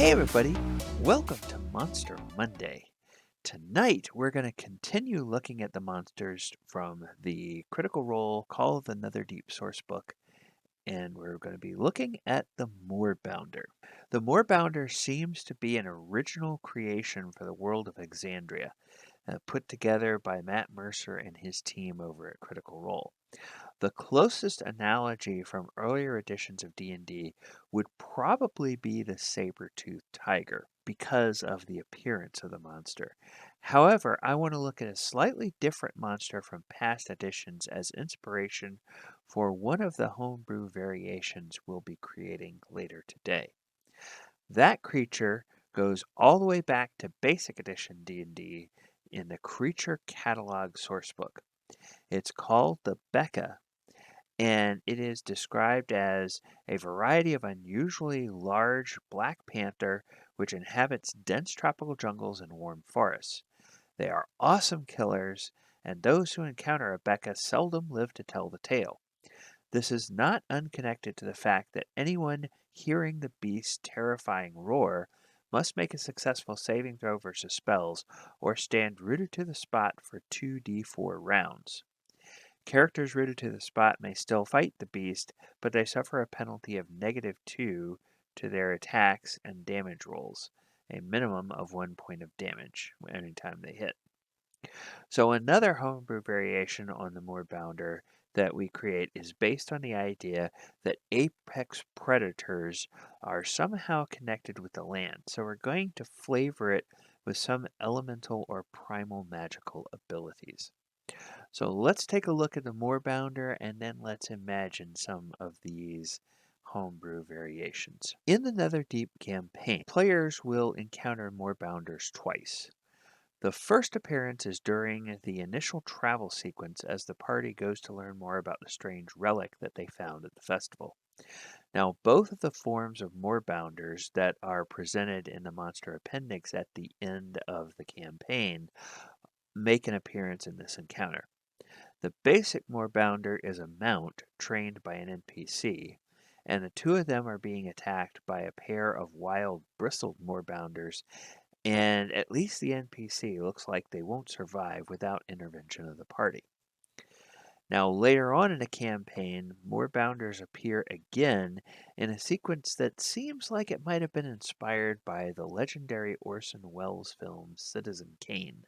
Hey everybody, welcome to Monster Monday. Tonight we're going to continue looking at the monsters from the Critical Role Call of the Netherdeep sourcebook, and we're going to be looking at the Moorbounder. The Moorbounder seems to be an original creation for the world of Exandria, put together by Matt Mercer and his team over at Critical Role. The closest analogy from earlier editions of D&D would probably be the saber-toothed tiger because of the appearance of the monster. However, I want to look at a slightly different monster from past editions as inspiration for one of the homebrew variations we'll be creating later today. That creature goes all the way back to basic edition D&D in the Creature Catalog sourcebook. It's called the Becca, and it is described as a variety of unusually large black panther which inhabits dense tropical jungles and warm forests. They are awesome killers, and those who encounter a Becca seldom live to tell the tale. This is not unconnected to the fact that anyone hearing the beast's terrifying roar must make a successful saving throw versus spells or stand rooted to the spot for 2d4 rounds. Characters rooted to the spot may still fight the beast, but they suffer a penalty of -2 to their attacks and damage rolls, a minimum of 1 point of damage anytime they hit. So another homebrew variation on the Moorbounder that we create is based on the idea that apex predators are somehow connected with the land. So we're going to flavor it with some elemental or primal magical abilities. So let's take a look at the Moorbounder and then let's imagine some of these homebrew variations. In the Netherdeep campaign, players will encounter Moorbounders twice. The first appearance is during the initial travel sequence as the party goes to learn more about the strange relic that they found at the festival. Now, both of the forms of Moorbounders that are presented in the monster appendix at the end of the campaign make an appearance in this encounter. The basic Moorbounder is a mount trained by an NPC, and the two of them are being attacked by a pair of wild Bristled Moorbounders, and at least the NPC looks like they won't survive without intervention of the party. Now, later on in the campaign, Moorbounders appear again in a sequence that seems like it might have been inspired by the legendary Orson Welles film Citizen Kane.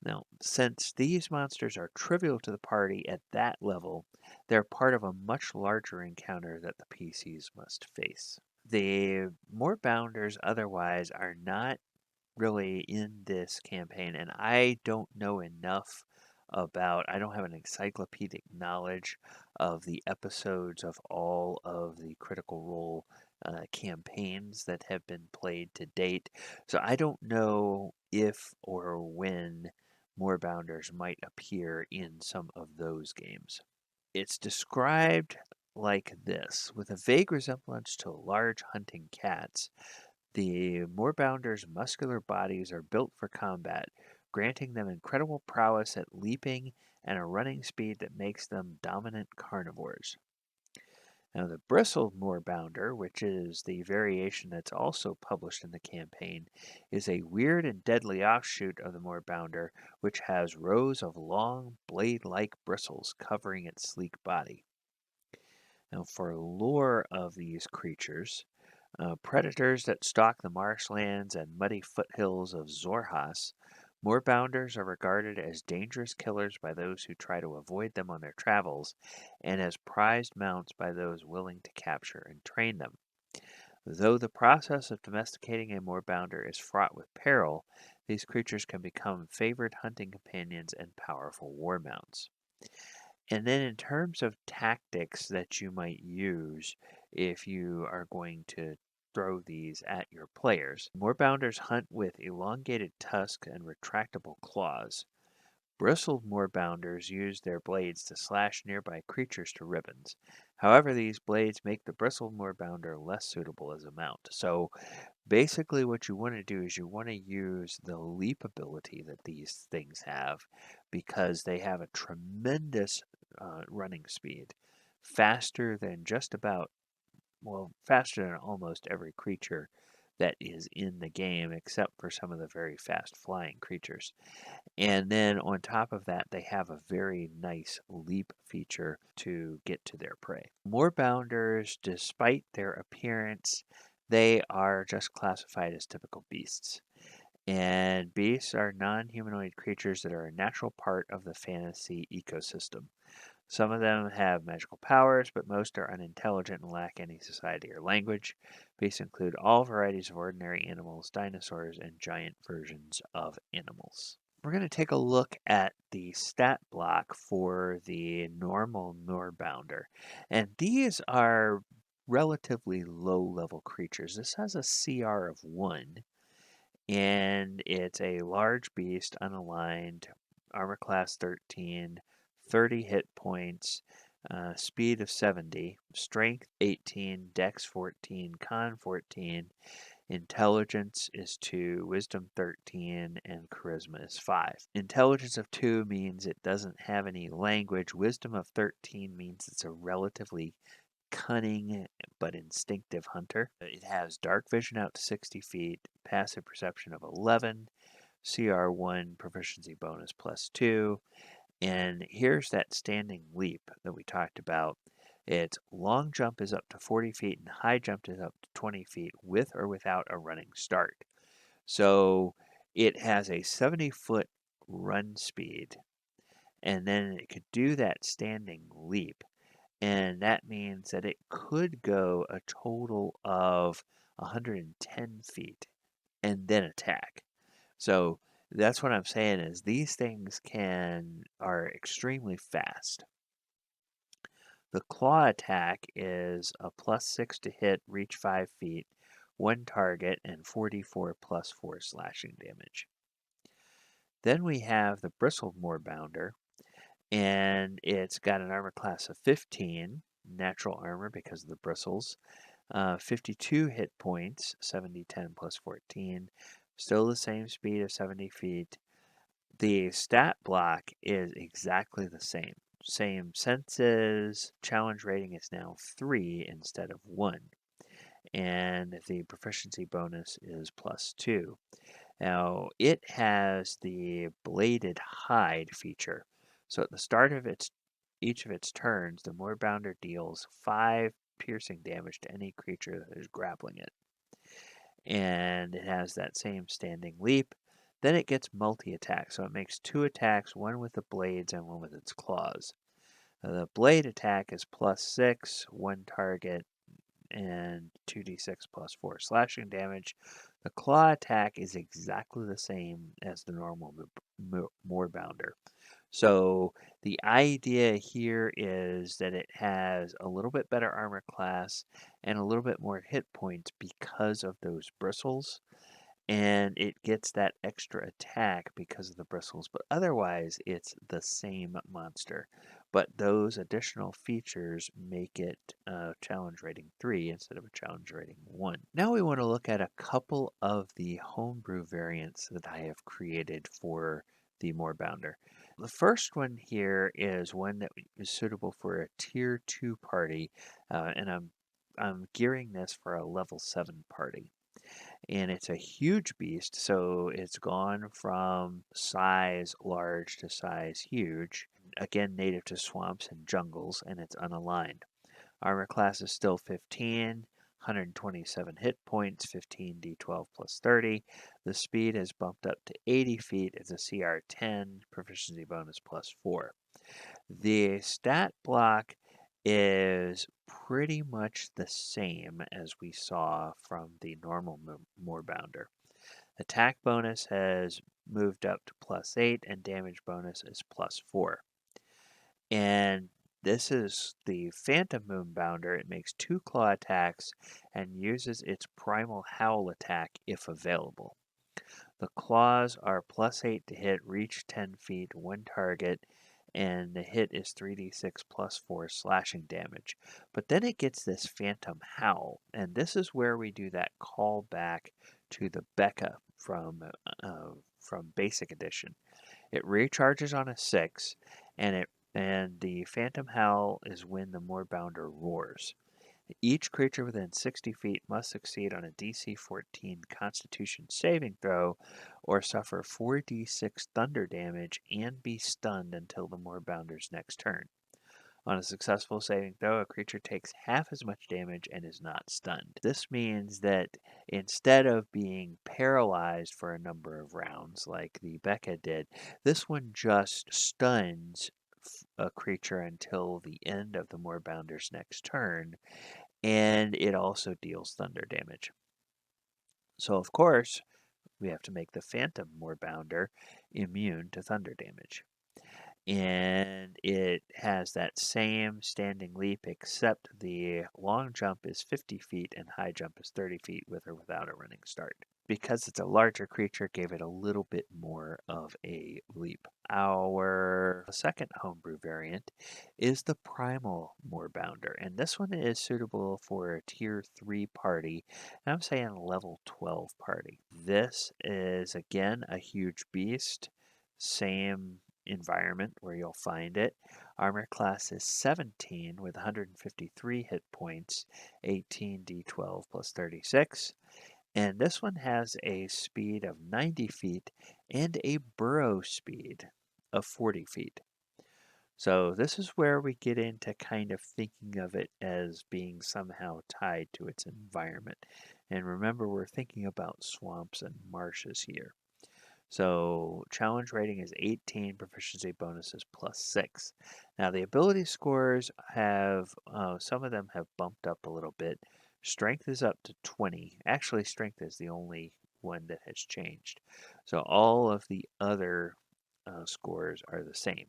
Now, since these monsters are trivial to the party at that level, they're part of a much larger encounter that the PCs must face. The Moorbounders otherwise are not really in this campaign, and I don't know enough I don't have an encyclopedic knowledge of the episodes of all of the Critical Role campaigns that have been played to date, so I don't know if or when Moorbounders might appear in some of those games. It's described like this, with a vague resemblance to large hunting cats. The Moorbounders' muscular bodies are built for combat, granting them incredible prowess at leaping and a running speed that makes them dominant carnivores. Now, the Bristled Moorbounder, which is the variation that's also published in the campaign, is a weird and deadly offshoot of the Moorbounder, which has rows of long, blade-like bristles covering its sleek body. Now, for lore of these creatures, predators that stalk the marshlands and muddy foothills of Zorhas, Moorbounders are regarded as dangerous killers by those who try to avoid them on their travels, and as prized mounts by those willing to capture and train them. Though the process of domesticating a Moorbounder is fraught with peril, these creatures can become favored hunting companions and powerful war mounts. And then in terms of tactics that you might use if you are going to throw these at your players, Moorbounders hunt with elongated tusks and retractable claws. Bristled Moorbounders use their blades to slash nearby creatures to ribbons. However, these blades make the Bristled Moorbounder less suitable as a mount. So basically what you want to do is you want to use the leap ability that these things have, because they have a tremendous running speed, faster than faster than almost every creature that is in the game, except for some of the very fast flying creatures. And then on top of that, they have a very nice leap feature to get to their prey. Moorbounders, despite their appearance, they are just classified as typical beasts. And beasts are non-humanoid creatures that are a natural part of the fantasy ecosystem. Some of them have magical powers, but most are unintelligent and lack any society or language. Beasts include all varieties of ordinary animals, dinosaurs, and giant versions of animals. We're going to take a look at the stat block for the normal Moorbounder. And these are relatively low level creatures. This has a CR of 1, and it's a large beast, unaligned, armor class 13, 30 hit points, speed of 70, strength 18, dex 14, con 14, intelligence is 2, wisdom 13, and charisma is 5. Intelligence of 2 means it doesn't have any language. Wisdom of 13 means it's a relatively cunning but instinctive hunter. It has dark vision out to 60 feet, passive perception of 11, CR1 proficiency bonus +2, and here's that standing leap that we talked about. Its long jump is up to 40 feet and high jump is up to 20 feet with or without a running start. So it has a 70-foot run speed, and then it could do that standing leap. And that means that it could go a total of 110 feet and then attack. So that's what I'm saying is these things are extremely fast. The claw attack is a +6 to hit, reach 5 feet, 1 target, and 44 +4 slashing damage. Then we have the Bristled Moorbounder, and it's got an armor class of 15, natural armor because of the bristles, 52 hit points, 70, 10 +14, still the same speed of 70 feet. The stat block is exactly the same. Same senses, challenge rating is now 3 instead of 1, and the proficiency bonus is +2. Now, it has the bladed hide feature. So at the start of each of its turns, the Moorbounder deals 5 piercing damage to any creature that is grappling it. And it has that same standing leap. Then it gets multi-attack, so it makes 2 attacks, one with the blades and one with its claws. The blade attack is +6, 1 target, and 2d6 +4 slashing damage. The claw attack is exactly the same as the normal Moorbounder. So the idea here is that it has a little bit better armor class and a little bit more hit points because of those bristles, and it gets that extra attack because of the bristles, but otherwise it's the same monster. But those additional features make it challenge rating 3 instead of a challenge rating 1. Now we want to look at a couple of the homebrew variants that I have created for the Moorbounder. The first one here is one that is suitable for a tier 2 party, and I'm gearing this for a level 7 party. And it's a huge beast, so it's gone from size large to size huge. Again, native to swamps and jungles, and it's unaligned. Armor class is still 15, 127 hit points, 15d12 +30. The speed is bumped up to 80 feet. It's a CR 10, proficiency bonus +4. The stat block is pretty much the same as we saw from the normal Moorbounder. Attack bonus has moved up to +8 and damage bonus is +4. And this is the Phantom Moorbounder. It makes 2 claw attacks and uses its Primal Howl attack if available. The claws are +8 to hit, reach 10 feet, 1 target, and the hit is 3d6 +4 slashing damage. But then it gets this Phantom Howl, and this is where we do that call back to the Becca from Basic Edition. It recharges on a 6, and the Phantom Howl is when the Moorbounder roars. Each creature within 60 feet must succeed on a DC 14 Constitution saving throw or suffer 4d6 thunder damage and be stunned until the Moorbounder's next turn. On a successful saving throw, a creature takes half as much damage and is not stunned. This means that instead of being paralyzed for a number of rounds like the Becca did, this one just stuns a creature until the end of the Moorbounder's next turn, and it also deals thunder damage. So, of course, we have to make the Phantom Moorbounder immune to thunder damage. And it has that same standing leap, except the long jump is 50 feet and high jump is 30 feet with or without a running start. Because it's a larger creature, gave it a little bit more of a leap. Our second homebrew variant is the Primal Moorbounder, and this one is suitable for a tier 3 party, and I'm saying level 12 party. This is again a huge beast, same environment where you'll find it. Armor class is 17 with 153 hit points, 18d12 plus 36. And this one has a speed of 90 feet and a burrow speed of 40 feet. So this is where we get into kind of thinking of it as being somehow tied to its environment. And remember, we're thinking about swamps and marshes here. So challenge rating is 18, proficiency bonus is +6. Now the ability scores have, some of them have bumped up a little bit. Strength is up to 20. Actually, strength is the only one that has changed. So all of the other scores are the same.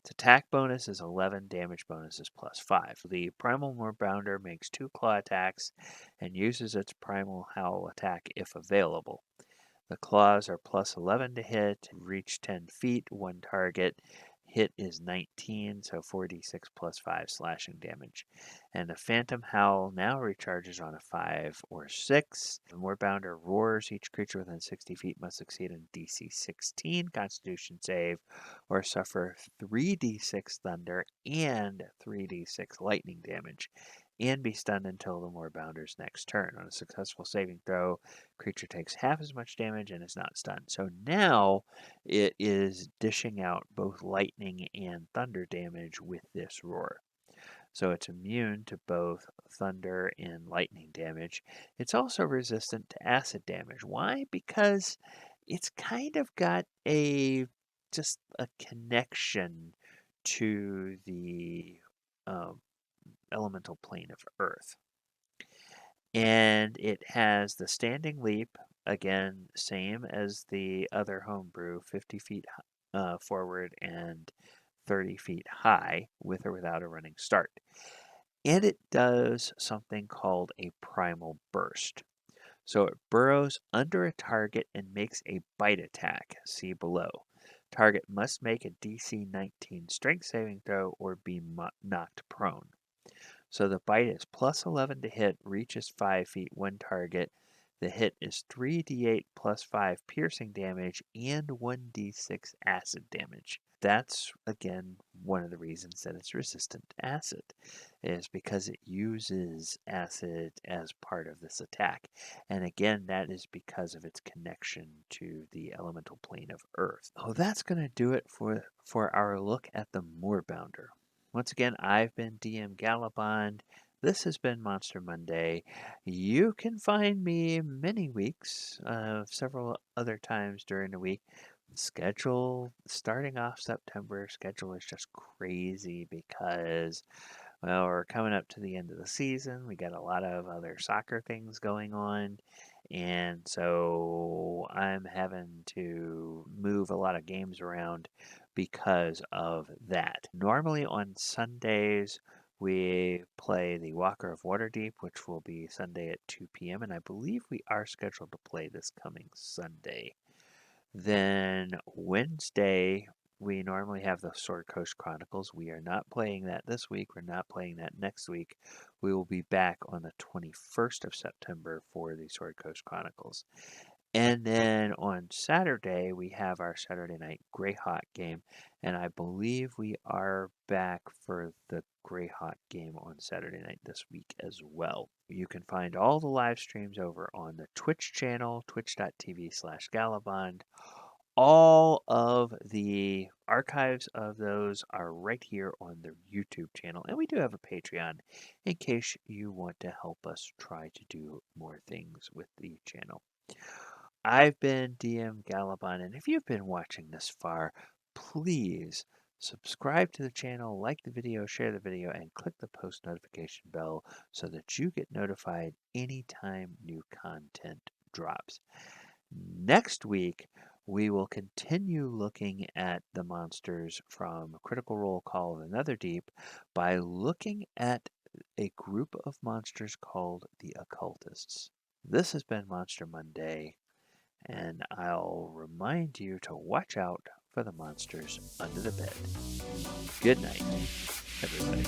Its attack bonus is 11, damage bonus is +5. The Primal Moorbounder makes 2 claw attacks and uses its Primal Howl attack if available. The claws are +11 to hit, reach 10 feet, one target. Hit is 19, so 4d6 +5 slashing damage. And the Phantom Howl now recharges on a 5 or 6. The Moorbounder roars. Each creature within 60 feet must succeed in DC 16 Constitution save or suffer 3d6 thunder and 3d6 lightning damage and be stunned until the Moorbounder's next turn. On a successful saving throw, creature takes half as much damage and is not stunned. So now it is dishing out both lightning and thunder damage with this roar. So it's immune to both thunder and lightning damage. It's also resistant to acid damage. Why? Because it's kind of got just a connection to the elemental plane of Earth. And it has the standing leap, again, same as the other homebrew, 50 feet forward and 30 feet high, with or without a running start. And it does something called a primal burst. So it burrows under a target and makes a bite attack, see below. Target must make a DC 19 strength saving throw or be knocked prone. So the bite is +11 to hit, reaches 5 feet, one target. The hit is 3d8 +5 piercing damage and 1d6 acid damage. That's, again, one of the reasons that it's resistant to acid, is because it uses acid as part of this attack. And again, that is because of its connection to the elemental plane of Earth. Oh, that's going to do it for our look at the Moorbounder. Once again, I've been DM Gallibond. This has been Monster Monday. You can find me many weeks, several other times during the week. Schedule, starting off September, schedule is just crazy because, well, we're coming up to the end of the season. We got a lot of other soccer things going on. And so I'm having to move a lot of games around because of that. Normally on Sundays, we play the Walker of Waterdeep, which will be Sunday at 2 p.m. And I believe we are scheduled to play this coming Sunday. Then Wednesday, we normally have the Sword Coast Chronicles. We are not playing that this week. We're not playing that next week. We will be back on the 21st of September for the Sword Coast Chronicles. And then on Saturday, we have our Saturday night Greyhawk game. And I believe we are back for the Greyhawk game on Saturday night this week as well. You can find all the live streams over on the Twitch channel, twitch.tv/Gallibond. All of the archives of those are right here on the YouTube channel. And we do have a Patreon in case you want to help us try to do more things with the channel. I've been DM Gallibond, and if you've been watching this far, please subscribe to the channel, like the video, share the video, and click the post notification bell so that you get notified anytime new content drops. Next week, we will continue looking at the monsters from Critical Role Call of the Netherdeep by looking at a group of monsters called the Occultists. This has been Monster Monday, and I'll remind you to watch out for the monsters under the bed. Good night, everybody.